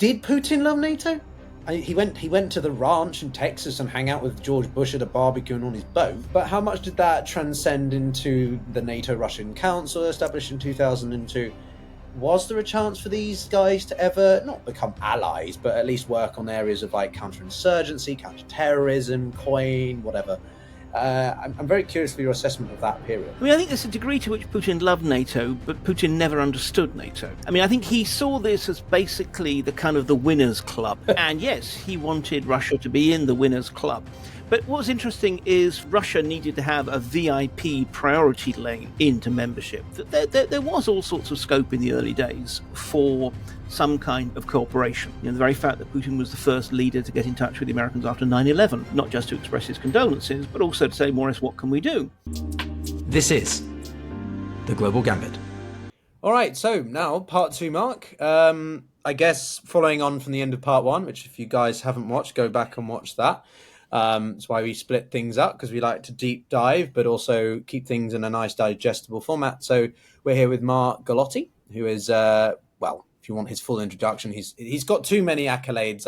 Did Putin love NATO? He went to the ranch in Texas and hang out with George Bush at a barbecue and on his boat. But how much did that transcend into the NATO-Russian Council established in 2002? Was there a chance for these guys to ever not become allies, but at least work on areas of like counterinsurgency, counterterrorism, coin, whatever? I'm very curious for your assessment of that period. I mean, I think there's a degree to which Putin loved NATO, but Putin never understood NATO. I mean, I think he saw this as basically the kind of the winners' club. And yes, he wanted Russia to be in the winners' club. But what's interesting is Russia needed to have a VIP priority lane into membership. There was all sorts of scope in the early days for some kind of cooperation. The very fact that Putin was the first leader to get in touch with the Americans after 9/11, not just to express his condolences, but also to say, more or less, what can we do? This is The Global Gambit. All right, so now part 2, Mark. I guess following on from the end of part 1, which if you guys haven't watched, go back and watch that. That's why we split things up, because we like to deep dive, but also keep things in a nice digestible format. So we're here with Mark Galeotti, who is, if you want his full introduction, he's got too many accolades.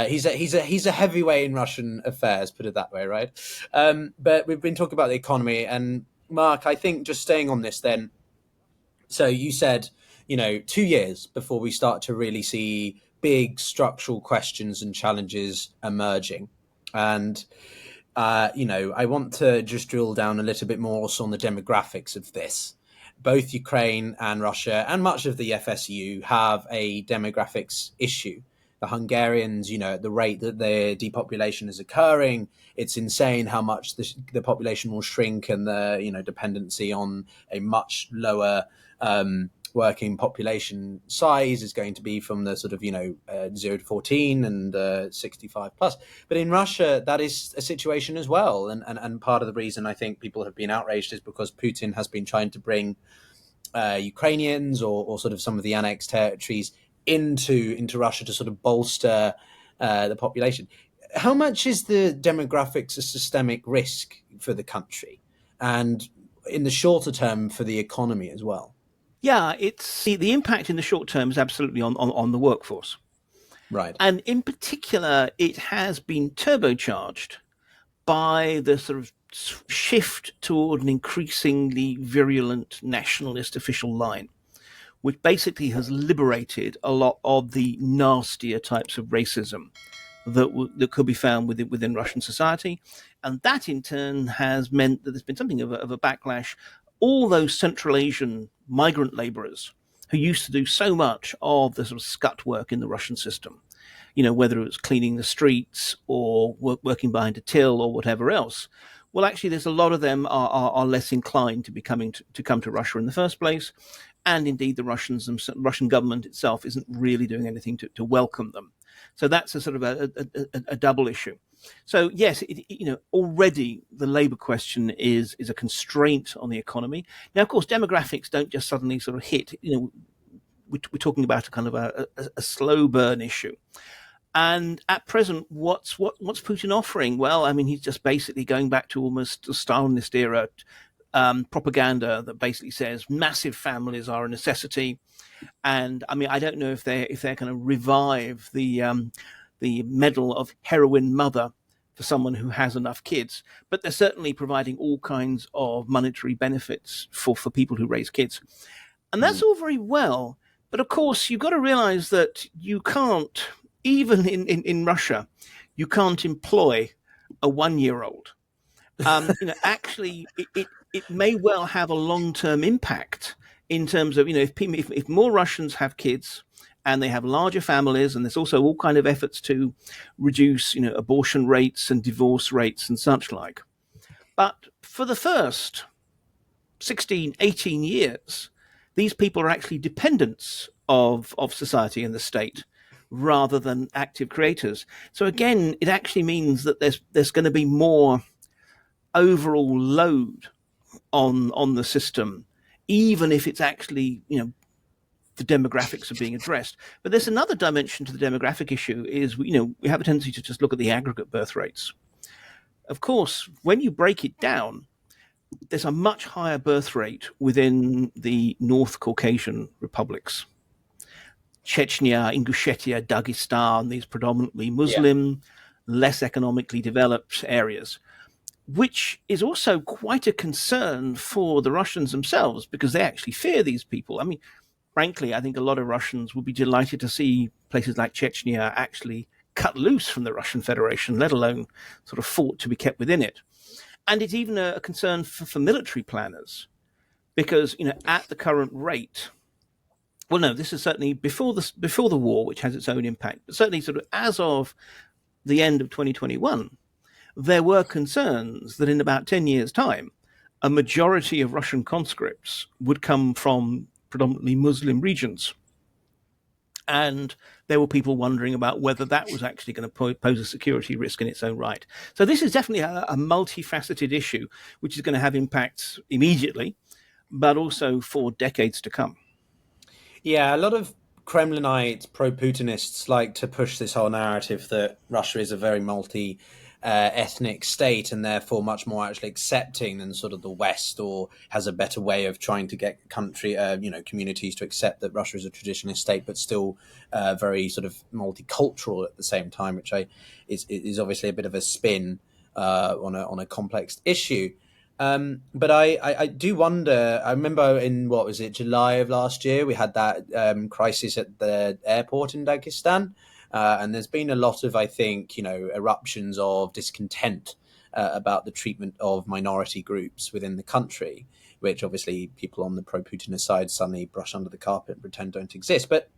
He's a heavyweight in Russian affairs, put it that way, right? But we've been talking about the economy, and Mark, I think just staying on this then. So you said, 2 years before we start to really see big structural questions and challenges emerging. And, I want to just drill down a little bit more also on the demographics of this. Both Ukraine and Russia and much of the FSU have a demographics issue. The Hungarians, at the rate that their depopulation is occurring, it's insane how much the population will shrink, and the, dependency on a much lower working population size is going to be from the sort of 0 to 14 and 65 plus. But in Russia, that is a situation as well, and part of the reason I think people have been outraged is because Putin has been trying to bring Ukrainians or sort of some of the annexed territories into Russia to sort of bolster the population. How much is the demographics a systemic risk for the country, and in the shorter term for the economy as well? Yeah, it's the impact in the short term is absolutely on the workforce. Right. And in particular, it has been turbocharged by the sort of shift toward an increasingly virulent nationalist official line, which basically has liberated a lot of the nastier types of racism that could be found within Russian society. And that in turn has meant that there's been something of a backlash. All those Central Asian migrant laborers who used to do so much of the sort of scut work in the Russian system, whether it was cleaning the streets or working behind a till or whatever else. Well, actually, there's a lot of them are less inclined to come to Russia in the first place. And indeed, the Russian government itself isn't really doing anything to welcome them. So that's a sort of a double issue. So yes, already the labour question is a constraint on the economy. Now, of course, demographics don't just suddenly sort of hit. We're talking about a kind of a slow burn issue. And at present, what's Putin offering? Well, I mean, he's just basically going back to almost the Stalinist era propaganda that basically says massive families are a necessity. And I mean, I don't know if they're going to revive the medal of heroine mother for someone who has enough kids, but they're certainly providing all kinds of monetary benefits for people who raise kids. And that's all very well. But of course, you've got to realize that you can't, even in Russia, you can't employ a 1-year-old. Actually, it may well have a long-term impact in terms of, if more Russians have kids and they have larger families, and there's also all kind of efforts to reduce, abortion rates and divorce rates and such like. But for the first 16, 18 years, these people are actually dependents of society and the state rather than active creators. So again, it actually means that there's going to be more overall load on the system, even if it's actually, the demographics are being addressed. But there's another dimension to the demographic issue is, we have a tendency to just look at the aggregate birth rates. Of course, when you break it down, there's a much higher birth rate within the North Caucasian republics. Chechnya, Ingushetia, Dagestan, these predominantly Muslim, less economically developed areas, which is also quite a concern for the Russians themselves because they actually fear these people. I mean, frankly, I think a lot of Russians would be delighted to see places like Chechnya actually cut loose from the Russian Federation, let alone sort of fought to be kept within it. And it's even a concern for military planners because, at the current rate, well, no, this is certainly before the war, which has its own impact, but certainly sort of as of the end of 2021, there were concerns that in about 10 years' time, a majority of Russian conscripts would come from predominantly Muslim regions. And there were people wondering about whether that was actually going to pose a security risk in its own right. So this is definitely a multifaceted issue, which is going to have impacts immediately, but also for decades to come. Yeah, a lot of Kremlinites, pro-Putinists like to push this whole narrative that Russia is a very ethnic state and therefore much more actually accepting than sort of the West, or has a better way of trying to get communities to accept that Russia is a traditionalist state, but still very sort of multicultural at the same time, which is obviously a bit of a spin on a complex issue. But I do wonder, I remember in, July of last year, we had that crisis at the airport in Dagestan. And there's been a lot of, I think, eruptions of discontent about the treatment of minority groups within the country, which obviously people on the pro-Putinist side suddenly brush under the carpet and pretend don't exist. But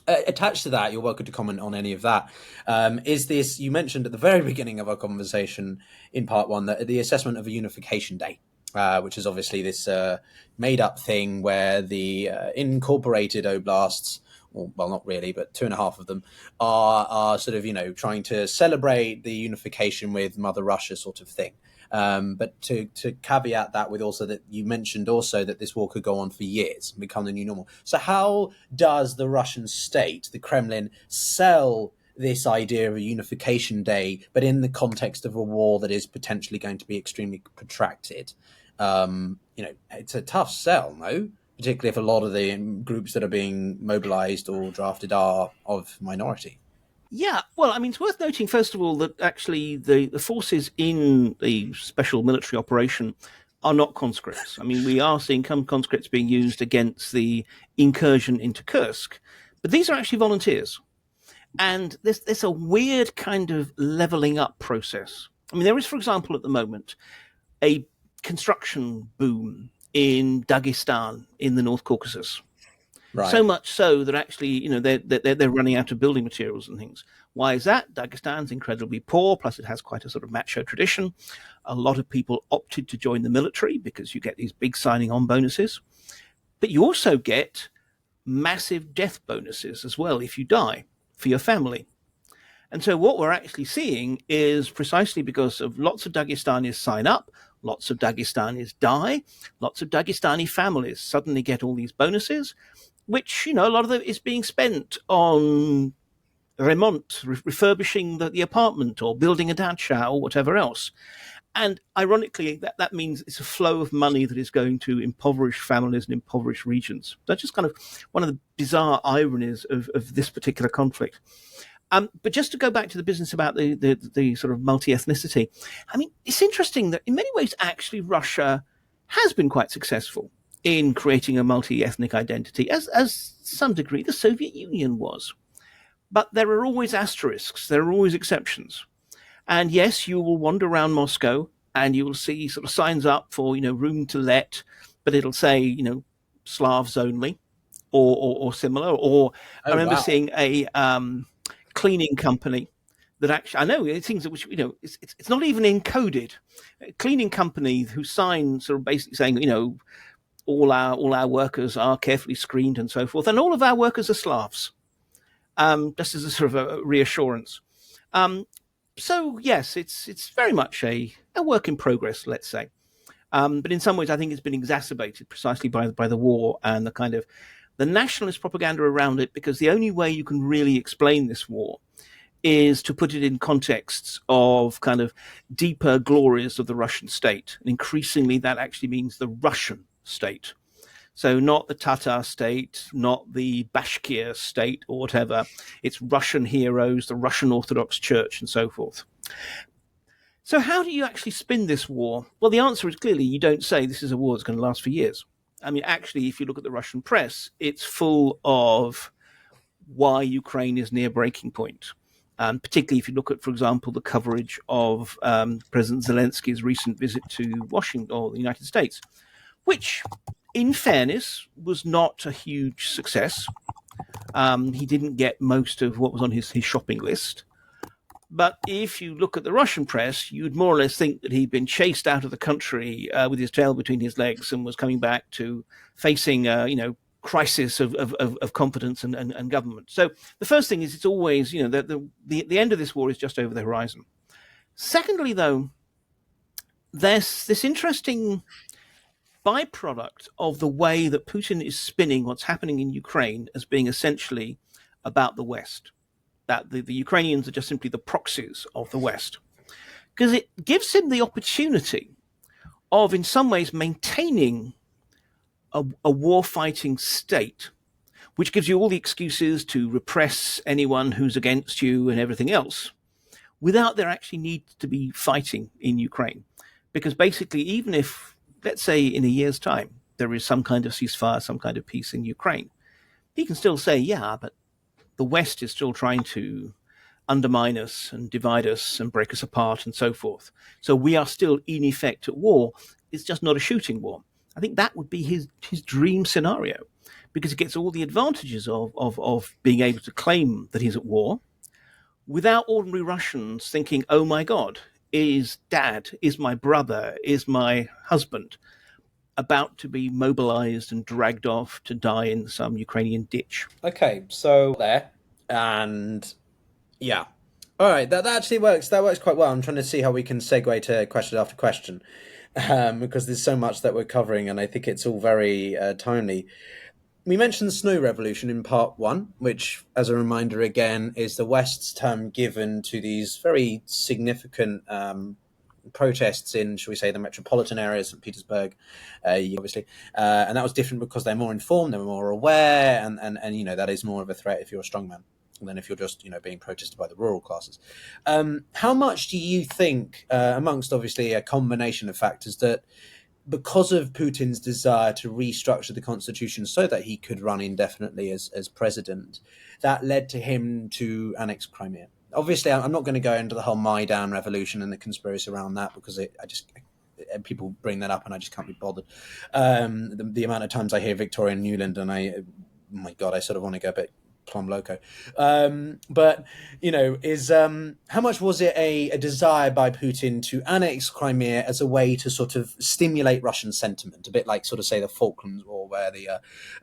attached to that, you're welcome to comment on any of that. Is this, you mentioned at the very beginning of our conversation in part one, that the assessment of a unification day, which is obviously this made-up thing where the incorporated oblasts, well, not really, but 2.5 of them are sort of, trying to celebrate the unification with Mother Russia sort of thing. But to caveat that with also that you mentioned also that this war could go on for years and become the new normal. So how does the Russian state, the Kremlin, sell this idea of a unification day, but in the context of a war that is potentially going to be extremely protracted? It's a tough sell, no? Particularly if a lot of the groups that are being mobilized or drafted are of minority. Yeah, well, I mean, it's worth noting, first of all, that actually the forces in the special military operation are not conscripts. I mean, we are seeing conscripts being used against the incursion into Kursk, but these are actually volunteers. And there's a weird kind of leveling up process. I mean, there is, for example, at the moment, a construction boom in Dagestan in the North Caucasus. Right. So much so that actually, they're running out of building materials and things. Why is that? Dagestan's incredibly poor, plus it has quite a sort of macho tradition. A lot of people opted to join the military because you get these big signing on bonuses. But you also get massive death bonuses as well if you die for your family. And so what we're actually seeing is, precisely because of lots of Dagestanis sign up, lots of Dagestanis die, lots of Dagestani families suddenly get all these bonuses, which, a lot of it is being spent on refurbishing the apartment or building a dacha or whatever else. And ironically, that means it's a flow of money that is going to impoverished families and impoverished regions. That's just kind of one of the bizarre ironies of this particular conflict. But just to go back to the business about the sort of multi-ethnicity, I mean, it's interesting that in many ways, actually, Russia has been quite successful in creating a multi-ethnic identity, as some degree the Soviet Union was. But there are always asterisks, there are always exceptions. And yes, you will wander around Moscow and you will see sort of signs up for, room to let, but it'll say, Slavs only or similar. Or I remember seeing a cleaning company that actually, I know it seems that, it's not even encoded. A cleaning company who signed sort of basically saying, all our workers are carefully screened and so forth, and all of our workers are Slavs, just as a sort of a reassurance. So yes, it's very much a work in progress, let's say. But in some ways, I think it's been exacerbated precisely by the war and the kind of the nationalist propaganda around it, because the only way you can really explain this war is to put it in contexts of kind of deeper glories of the Russian state. And increasingly, that actually means the Russian state. So not the Tatar state, not the Bashkir state or whatever. It's Russian heroes, the Russian Orthodox Church, and so forth. So how do you actually spin this war? Well, the answer is clearly you don't say this is a war that's going to last for years. I mean, actually, if you look at the Russian press, it's full of why Ukraine is near breaking point. Particularly if you look at, for example, the coverage of President Zelensky's recent visit to Washington or the United States, which, in fairness, was not a huge success. He didn't get most of what was on his shopping list. But if you look at the Russian press, you'd more or less think that he'd been chased out of the country with his tail between his legs and was coming back to facing, crisis of confidence and government. So the first thing is it's always, the end of this war is just over the horizon. Secondly, though, there's this interesting byproduct of the way that Putin is spinning what's happening in Ukraine as being essentially about the West, that the Ukrainians are just simply the proxies of the West, because it gives him the opportunity of, in some ways, maintaining a war-fighting state, which gives you all the excuses to repress anyone who's against you and everything else, without there actually need to be fighting in Ukraine. Because basically, even if, let's say, in a year's time, there is some kind of ceasefire, some kind of peace in Ukraine, he can still say, yeah, but the West is still trying to undermine us and divide us and break us apart and so forth. So we are still, in effect, at war. It's just not a shooting war. I think that would be his dream scenario, because he gets all the advantages of being able to claim that he's at war without ordinary Russians thinking, oh my God, is Dad, is my brother, is my husband about to be mobilized and dragged off to die in some Ukrainian ditch. Okay, so there, and yeah. All right, that actually works. That works quite well. I'm trying to see how we can segue to question after question. Because there's so much that we're covering, and I think it's all very timely. We mentioned the Snow Revolution in part one, which, as a reminder again, is the West's term given to these very significant protests in, shall we say, the metropolitan areas, St. Petersburg, obviously. And that was different because they're more informed, they're more aware, and that is more of a threat if you're a strongman than if you're just, being protested by the rural classes. How much do you think, amongst obviously a combination of factors, that because of Putin's desire to restructure the constitution so that he could run indefinitely as president, that led to him to annex Crimea? Obviously, I'm not going to go into the whole Maidan revolution and the conspiracy around that, because people bring that up and I just can't be bothered. The amount of times I hear Victoria Nuland and oh my God, I sort of want to go a bit plum loco. But how much was it a desire by Putin to annex Crimea as a way to sort of stimulate Russian sentiment, a bit like sort of say the Falklands War, where the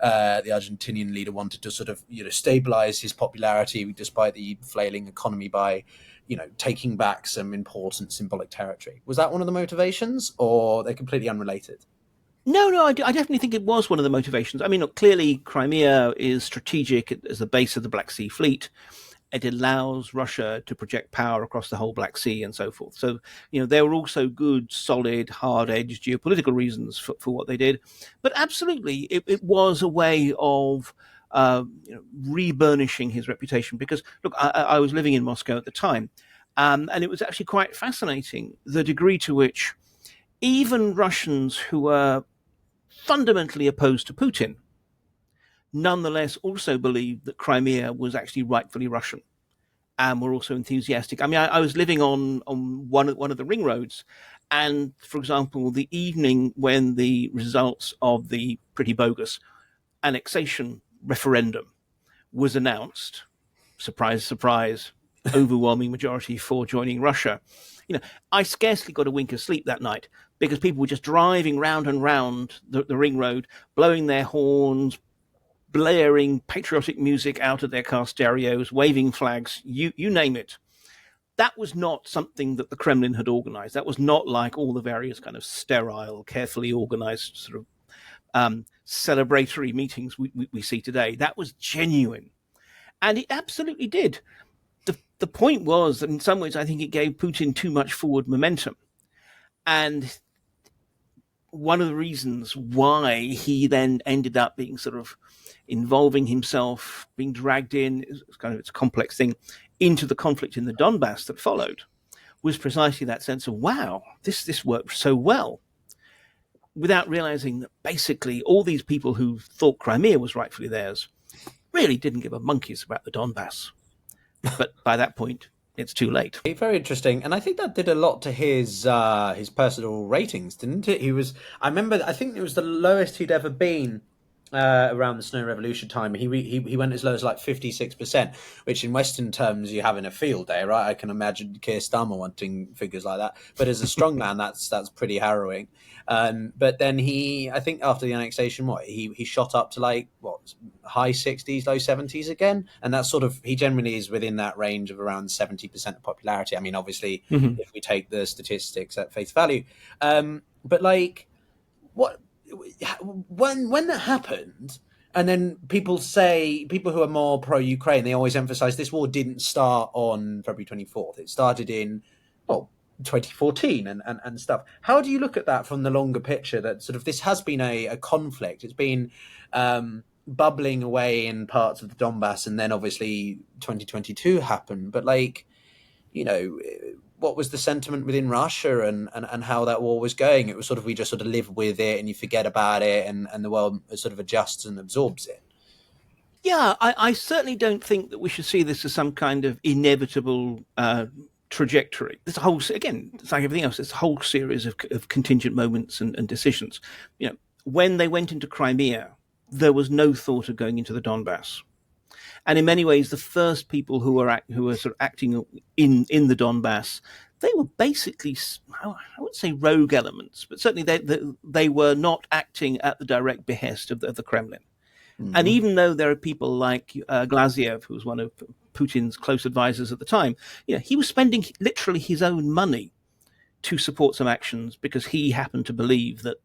Argentinian leader wanted to sort of stabilize his popularity despite the flailing economy by taking back some important symbolic territory? Was that one of the motivations, or they're completely unrelated? No, I definitely think it was one of the motivations. I mean, look, clearly Crimea is strategic as the base of the Black Sea Fleet. It allows Russia to project power across the whole Black Sea and so forth. So, there were also good, solid, hard-edged geopolitical reasons for what they did. But absolutely, it was a way of reburnishing his reputation. Because, look, I was living in Moscow at the time, and it was actually quite fascinating the degree to which even Russians who were fundamentally opposed to Putin nonetheless also believed that Crimea was actually rightfully Russian, and were also enthusiastic. I mean, I was living on one of the ring roads, and, for example, the evening when the results of the pretty bogus annexation referendum was announced, surprise, surprise, overwhelming majority for joining Russia, I scarcely got a wink of sleep that night, because people were just driving round and round the ring road, blowing their horns, blaring patriotic music out of their car stereos, waving flags, you name it. That was not something that the Kremlin had organized. That was not like all the various kind of sterile, carefully organized sort of celebratory meetings we see today. That was genuine. And it absolutely did. The point was that in some ways I think it gave Putin too much forward momentum. And one of the reasons why he then ended up being sort of involving himself, being dragged in, it's a complex thing, into the conflict in the Donbass that followed, was precisely that sense of, wow, this worked so well, without realizing that basically all these people who thought Crimea was rightfully theirs really didn't give a monkeys about the Donbass. But by that point, it's too late. Very interesting, and I think that did a lot to his personal ratings, didn't it? I think it was the lowest he'd ever been around the Snow Revolution time. He went as low as like 56%, which in Western terms you have in a field day, right? I can imagine Keir Starmer wanting figures like that, but as a strongman, that's pretty harrowing. But then I think after the annexation, he shot up to high 60s, low 70s again, and that's he generally is within that range of around 70% of popularity. I mean, obviously, if we take the statistics at face value, but what? When that happened, and then people who are more pro-Ukraine, they always emphasize this war didn't start on February 24th. It started in 2014 and stuff. How do you look at that from the longer picture, that this has been a conflict? It's been bubbling away in parts of the Donbass, and then obviously 2022 happened. But what was the sentiment within Russia and how that war was going? It was we just live with it and you forget about it, and the world adjusts and absorbs it. Yeah, I certainly don't think that we should see this as some kind of inevitable trajectory. It's it's like everything else. It's a whole series of contingent moments and decisions. When they went into Crimea, there was no thought of going into the Donbass. And in many ways, the first people who were acting in the Donbass, they were basically, I wouldn't say rogue elements, but certainly they were not acting at the direct behest of the Kremlin. Mm-hmm. And even though there are people like Glaziev, who was one of Putin's close advisors at the time, he was spending literally his own money to support some actions because he happened to believe that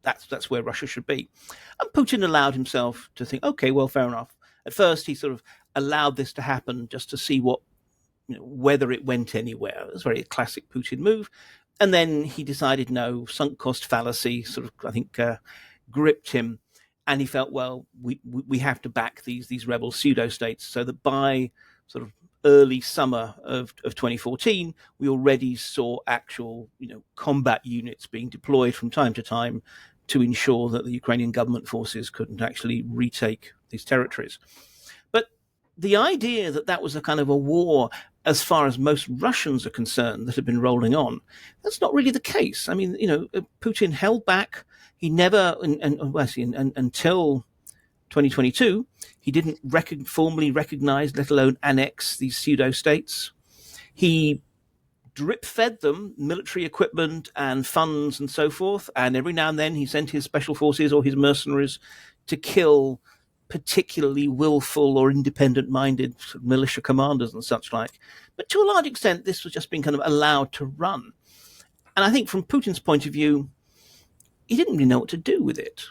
that's where Russia should be. And Putin allowed himself to think, okay, well, fair enough. At first, he allowed this to happen just to see whether it went anywhere. It was a very classic Putin move. And then he decided, no, sunk cost fallacy gripped him. And he felt, well, we have to back these rebel pseudo-states, so that by early summer of 2014, we already saw actual combat units being deployed from time to time to ensure that the Ukrainian government forces couldn't actually retake these territories. But the idea that was a kind of a war, as far as most Russians are concerned, that had been rolling on, that's not really the case. I mean, Putin held back. He never, until 2022, he didn't formally recognize, let alone annex, these pseudo-states. He drip-fed them military equipment and funds and so forth, and every now and then he sent his special forces or his mercenaries to kill particularly willful or independent-minded militia commanders and such like. But to a large extent, this was just being kind of allowed to run. And I think from Putin's point of view, he didn't really know what to do with it.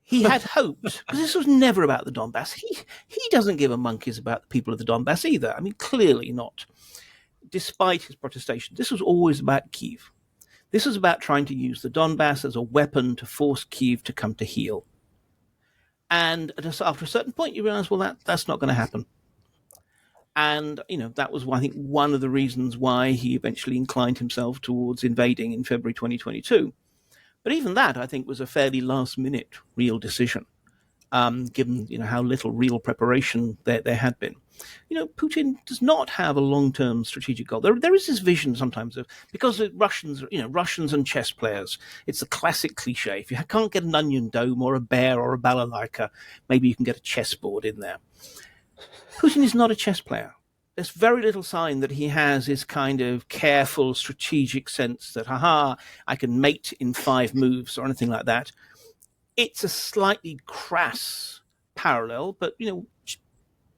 He had hoped, because this was never about the Donbass. He doesn't give a monkeys about the people of the Donbass either. I mean, clearly not. Despite his protestation, this was always about Kyiv. This was about trying to use the Donbass as a weapon to force Kyiv to come to heel. And after a certain point, you realize, well, that's not going to happen. And, that was, I think, one of the reasons why he eventually inclined himself towards invading in February 2022. But even that, I think, was a fairly last-minute real decision, given, how little real preparation there had been. Putin does not have a long-term strategic goal. There is this vision sometimes of, because Russians and chess players, it's the classic cliche. If you can't get an onion dome or a bear or a balalaika, maybe you can get a chessboard in there. Putin is not a chess player. There's very little sign that he has this kind of careful, strategic sense that, I can mate in 5 moves or anything like that. It's a slightly crass parallel, but,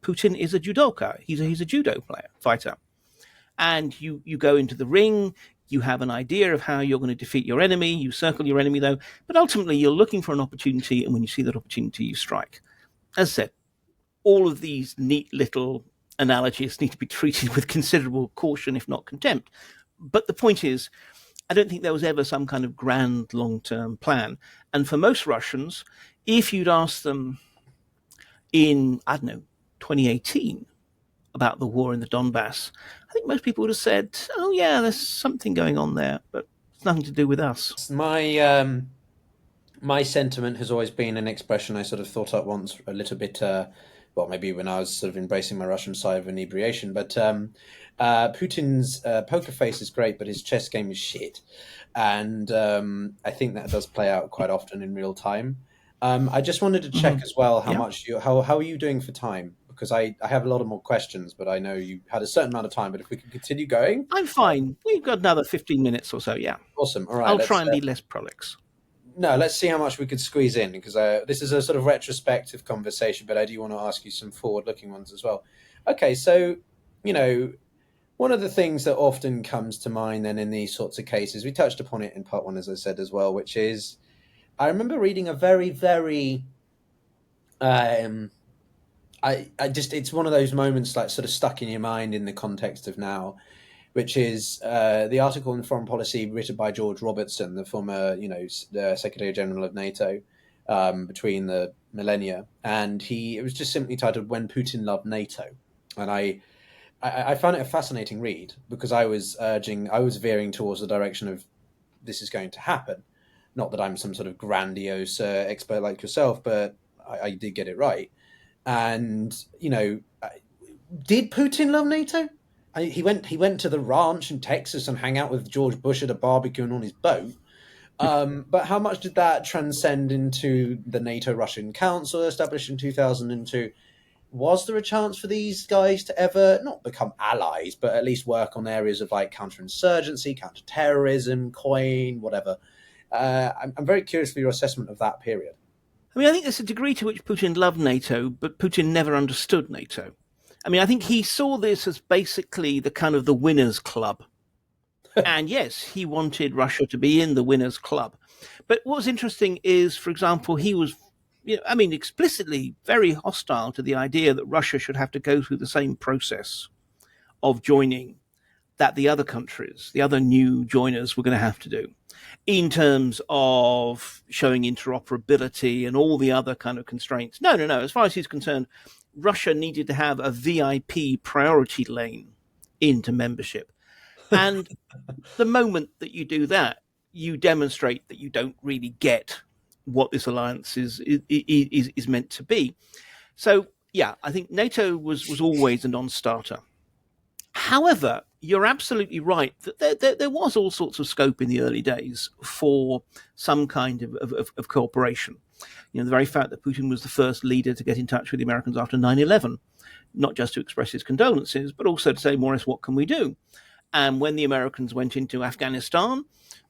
Putin is a judoka. He's a judo fighter. And you go into the ring, you have an idea of how you're going to defeat your enemy, you circle your enemy, though, but ultimately you're looking for an opportunity, and when you see that opportunity, you strike. As I said, all of these neat little analogies need to be treated with considerable caution, if not contempt. But the point is, I don't think there was ever some kind of grand long-term plan. And for most Russians, if you'd asked them in, I don't know, 2018 about the war in the Donbass, I think most people would have said, oh yeah, there's something going on there, but it's nothing to do with us. My sentiment has always been an expression I sort of thought up once a little bit, well, maybe when I was sort of embracing my Russian side of inebriation, but Putin's poker face is great, but his chess game is shit. And I think that does play out quite often in real time. I just wanted to check as well how are you doing for time? Because I have a lot of more questions, but I know you had a certain amount of time, but if we could continue going. I'm fine. We've got another 15 minutes or so, yeah. Awesome. All right. I'll try and be less prolix. No, let's see how much we could squeeze in, because this is a sort of retrospective conversation, but I do want to ask you some forward-looking ones as well. Okay, so, one of the things that often comes to mind then in these sorts of cases, we touched upon it in part one, as I said as well, which is, I remember reading a very, very, it's one of those moments like sort of stuck in your mind in the context of now, which is the article in Foreign Policy written by George Robertson, the former, the Secretary General of NATO, between the millennia, and it was just simply titled "When Putin Loved NATO," and I found it a fascinating read because I was veering towards the direction of this is going to happen. Not that I'm some sort of grandiose expert like yourself, but I did get it right. And did Putin love NATO? He went to the ranch in Texas and hang out with George Bush at a barbecue and on his boat. But how much did that transcend into the NATO-Russian Council established in 2002? Was there a chance for these guys to ever not become allies, but at least work on areas of like counterinsurgency, counterterrorism, coin, whatever? I'm very curious for your assessment of that period. I mean, I think there's a degree to which Putin loved NATO, but Putin never understood NATO. I mean, I think he saw this as basically the kind of the winners' club. And yes, he wanted Russia to be in the winners' club. But what was interesting is, for example, he was, explicitly very hostile to the idea that Russia should have to go through the same process of joining that the other countries, the other new joiners were going to have to do in terms of showing interoperability and all the other kind of constraints. No. As far as he's concerned, Russia needed to have a VIP priority lane into membership. And the moment that you do that, you demonstrate that you don't really get what this alliance is meant to be. So, yeah, I think NATO was always a non-starter. However, you're absolutely right that there was all sorts of scope in the early days for some kind of cooperation. The very fact that Putin was the first leader to get in touch with the Americans after 9/11, not just to express his condolences, but also to say, more or less, what can we do? And when the Americans went into Afghanistan,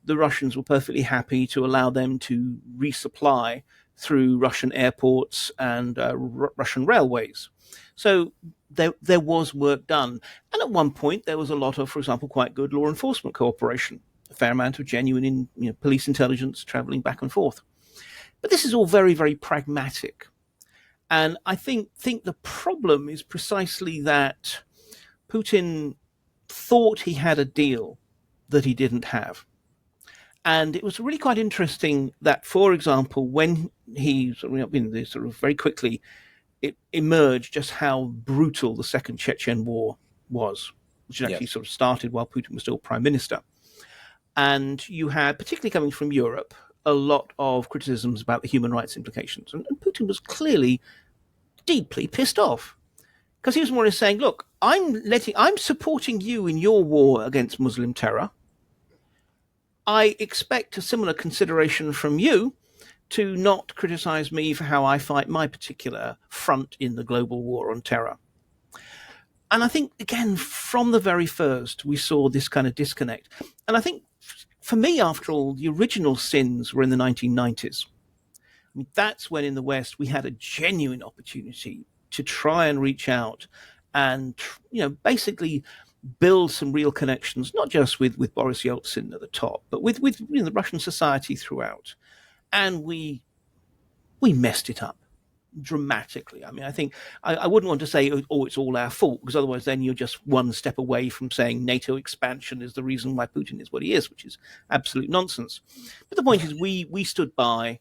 the Russians were perfectly happy to allow them to resupply through Russian airports and Russian railways. So there was work done. And at one point, there was a lot of, for example, quite good law enforcement cooperation, a fair amount of genuine police intelligence traveling back and forth. But this is all very, very pragmatic. And I think the problem is precisely that Putin thought he had a deal that he didn't have. And it was really quite interesting that, for example, when he sort of very quickly, it emerged just how brutal the Second Chechen War was, which actually sort of started while Putin was still prime minister. And you had, particularly coming from Europe, a lot of criticisms about the human rights implications. And Putin was clearly deeply pissed off because he was more or less saying, look, I'm supporting you in your war against Muslim terror. I expect a similar consideration from you to not criticize me for how I fight my particular front in the global war on terror. And I think, again, from the very first, we saw this kind of disconnect. And I think, for me, after all, the original sins were in the 1990s. I mean, that's when in the West we had a genuine opportunity to try and reach out and, basically build some real connections, not just with Boris Yeltsin at the top, but with the Russian society throughout. And we messed it up. dramatically. I mean, I think I wouldn't want to say, oh, it's all our fault, because otherwise then you're just one step away from saying NATO expansion is the reason why Putin is what he is, which is absolute nonsense. But the point is, we stood by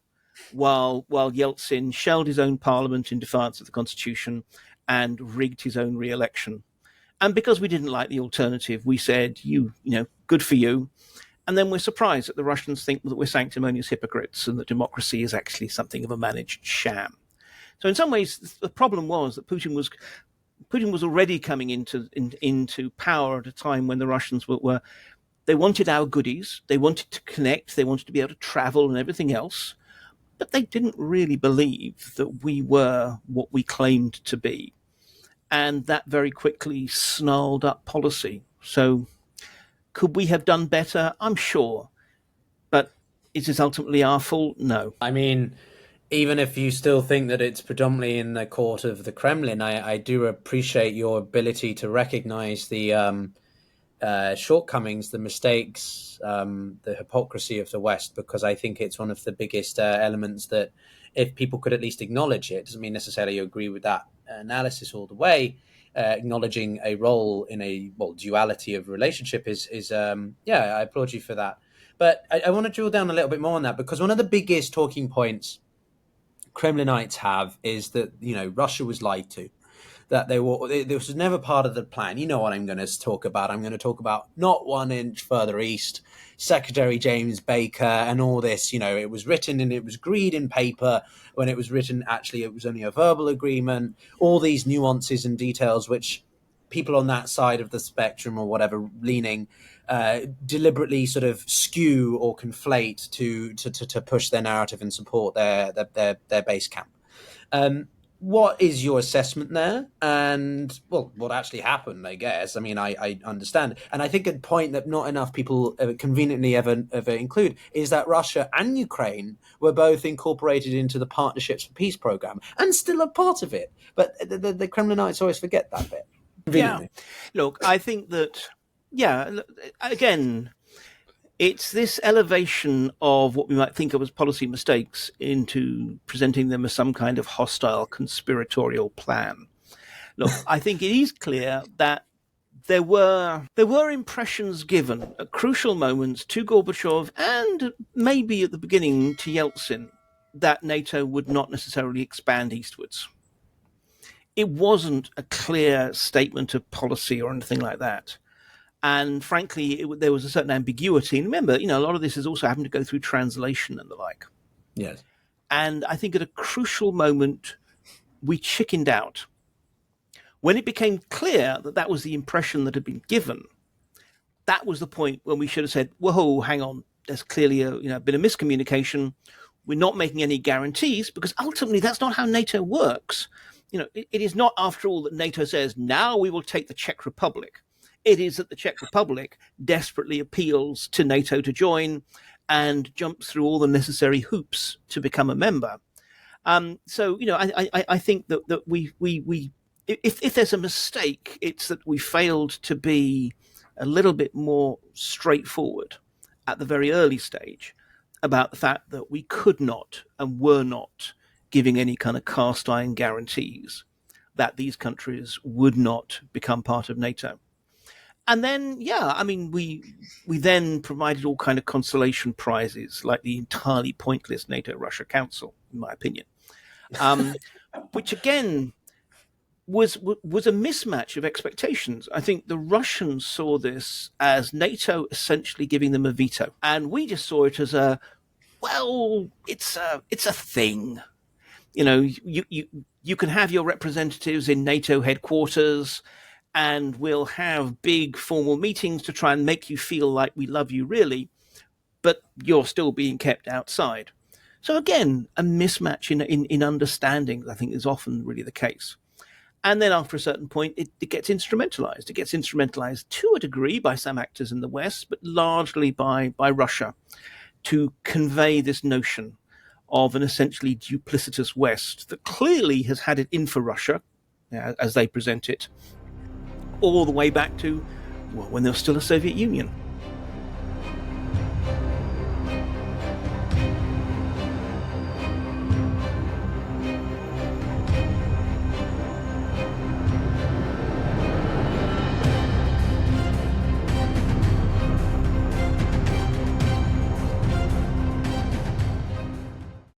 while Yeltsin shelled his own parliament in defiance of the constitution and rigged his own re-election. And because we didn't like the alternative, we said, you know, good for you. And then we're surprised that the Russians think that we're sanctimonious hypocrites and that democracy is actually something of a managed sham. So in some ways, the problem was that Putin was already coming into power at a time when the Russians were they wanted our goodies, they wanted to connect, they wanted to be able to travel and everything else, but they didn't really believe that we were what we claimed to be. And that very quickly snarled up policy. So could we have done better? I'm sure. But is it ultimately our fault? No. I mean, even if you still think that it's predominantly in the court of the Kremlin, I do appreciate your ability to recognize the shortcomings, the mistakes, the hypocrisy of the West, because I think it's one of the biggest elements that, if people could at least acknowledge it, doesn't mean necessarily you agree with that analysis all the way. Acknowledging a role in a duality of relationship is I applaud you for that. But I want to drill down a little bit more on that, because one of the biggest talking points Kremlinites have is that, you know, Russia was lied to, that this was never part of the plan. You know what I'm going to talk about. I'm going to talk about not 1 inch further east, Secretary James Baker and all this. You know, it was written and it was agreed in paper. When it was written, actually, it was only a verbal agreement. All these nuances and details, which people on that side of the spectrum or whatever leaning deliberately sort of skew or conflate to push their narrative and support their base camp. What is your assessment there? And, well, what actually happened, I guess? I mean, I understand. And I think a point that not enough people conveniently ever include is that Russia and Ukraine were both incorporated into the Partnerships for Peace program and still a part of it. But the Kremlinites always forget that bit. Yeah. Look, I think that, again, it's this elevation of what we might think of as policy mistakes into presenting them as some kind of hostile conspiratorial plan. Look, I think it is clear that there were impressions given at crucial moments to Gorbachev and maybe at the beginning to Yeltsin that NATO would not necessarily expand eastwards. It wasn't a clear statement of policy or anything like that. And frankly, there was a certain ambiguity. And remember, you know, a lot of this is also having to go through translation and the like. Yes. And I think at a crucial moment, we chickened out. When it became clear that that was the impression that had been given, that was the point when we should have said, whoa, hang on, there's clearly been a miscommunication. We're not making any guarantees, because ultimately that's not how NATO works. You know, it is not, after all, that NATO says, now we will take the Czech Republic. It is that the Czech Republic desperately appeals to NATO to join and jumps through all the necessary hoops to become a member. So, you know, I think that we if there's a mistake, it's that we failed to be a little bit more straightforward at the very early stage about the fact that we could not and were not giving any kind of cast iron guarantees that these countries would not become part of NATO. And then, we then provided all kind of consolation prizes, like the entirely pointless NATO-Russia Council, in my opinion, which again was a mismatch of expectations. I think the Russians saw this as NATO essentially giving them a veto, and we just saw it as it's a thing. You know, you can have your representatives in NATO headquarters, and we'll have big formal meetings to try and make you feel like we love you really, but you're still being kept outside. So again, a mismatch in understanding, I think, is often really the case. And then after a certain point, it gets instrumentalized. It gets instrumentalized to a degree by some actors in the West, but largely by Russia, to convey this notion of an essentially duplicitous West that clearly has had it in for Russia, as they present it, all the way back to when there was still a Soviet Union.